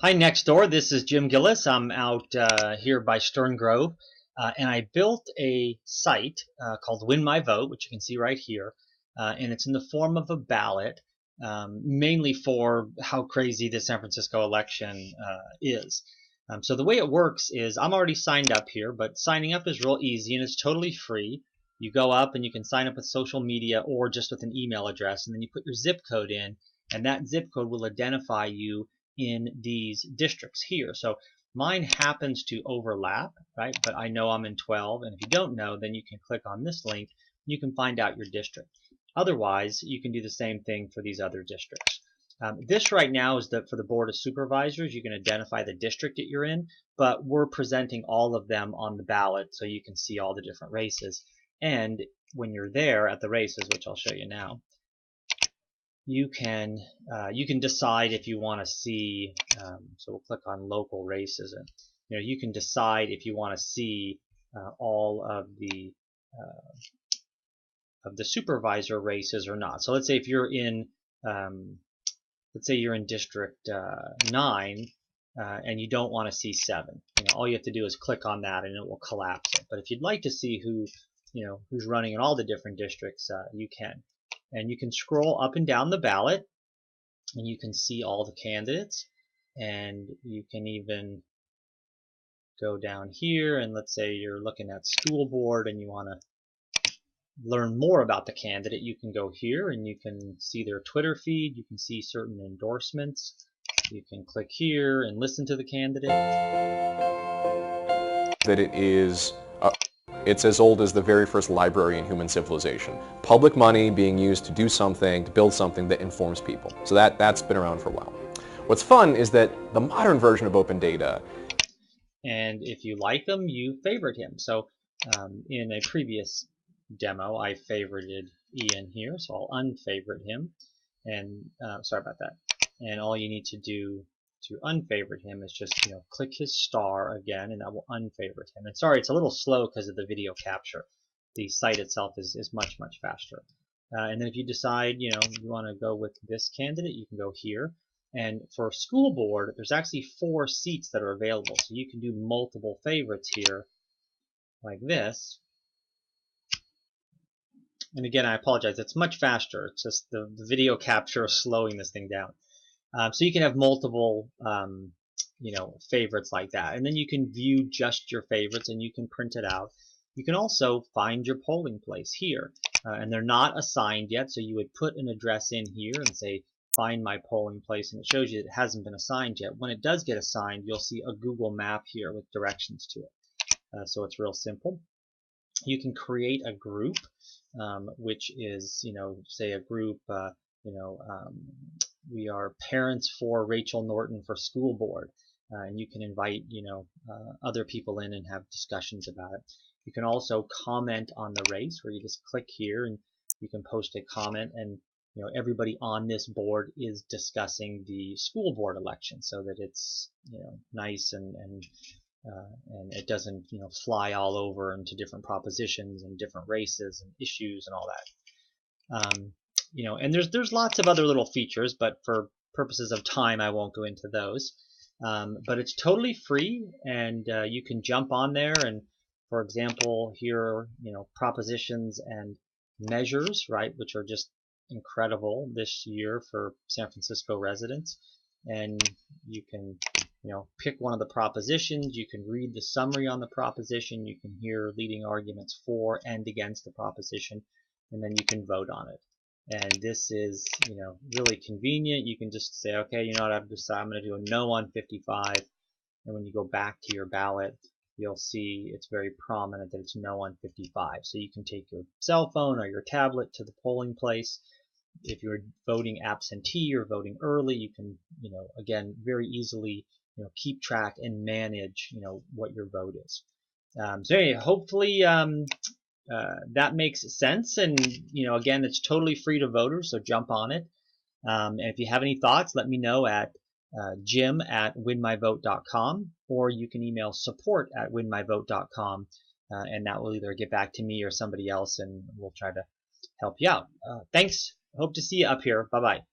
Hi, Nextdoor. This is Jim Gillis. I'm out here by Stern Grove, and I built a site called Win My Vote, which you can see right here, and it's in the form of a ballot, mainly for how crazy the San Francisco election is. So the way it works is I'm already signed up here, but signing up is real easy and it's totally free. You go up and you can sign up with social media or just with an email address, and then you put your zip code in, and that zip code will identify you in these districts here. So mine happens to overlap, right? But I know I'm in 12, and if you don't know, then you can click on this link. You can find out your district. Otherwise, you can do the same thing for these other districts. This right now is for the Board of Supervisors. You can identify the district that you're in, but we're presenting all of them on the ballot so you can see all the different races. And when you're there at the races, which I'll show you now, you can decide if you want to see. So we'll click on local races, and you can decide if you want to see all of the supervisor races or not. So let's say if you're in District 9 and you don't want to see 7. All you have to do is click on that and it will collapse it. But if you'd like to see who's running in all the different districts, you can. And you can scroll up and down the ballot and you can see all the candidates, and you can even go down here, and let's say you're looking at school board and you want to learn more about the candidate. You can go here and you can see their Twitter feed, you can see certain endorsements, you can click here and listen to the candidate. That it's as old as the very first library in human civilization. Public money being used to do something, to build something that informs people. So that's been around for a while. What's fun is that the modern version of open data, and if you like them, you favorite him. So in a previous demo, I favorited Ian here, so I'll unfavorite him. And sorry about that. And all you need to do to unfavorite him is just click his star again, and that will unfavorite him. And sorry, it's a little slow because of the video capture. The site itself is much faster. And then if you decide you want to go with this candidate, you can go here. And for school board, there's actually 4 seats that are available, so you can do multiple favorites here like this. And again, I apologize, it's much faster. It's just the video capture is slowing this thing down. So you can have multiple favorites like that, and then you can view just your favorites and you can print it out. You can also find your polling place here, and they're not assigned yet, so you would put an address in here and say find my polling place, and it shows you it hasn't been assigned yet. When it does get assigned, you'll see a Google map here with directions to it. So it's real simple. You can create a group, which is say a group we are parents for Rachel Norton for school board, and you can invite other people in and have discussions about it. You can also comment on the race, where you just click here and you can post a comment, and everybody on this board is discussing the school board election, so that it's nice and it doesn't fly all over into different propositions and different races and issues and all that. And there's lots of other little features, but for purposes of time, I won't go into those. But it's totally free, and you can jump on there. And for example, here, propositions and measures, right, which are just incredible this year for San Francisco residents. And you can, pick one of the propositions. You can read the summary on the proposition. You can hear leading arguments for and against the proposition, and then you can vote on it. And this is, really convenient. You can just say, okay, what I've decided, I'm going to do a no on 55. And when you go back to your ballot, you'll see it's very prominent that it's no on 55. So you can take your cell phone or your tablet to the polling place. If you're voting absentee or voting early, you can, again, very easily, keep track and manage, what your vote is. So anyway, hopefully, that makes sense, and again, it's totally free to voters, so jump on it. And if you have any thoughts, let me know at jim@winmyvote.com, or you can email support@winmyvote.com, and that will either get back to me or somebody else, and we'll try to help you out. Thanks. Hope to see you up here. Bye bye.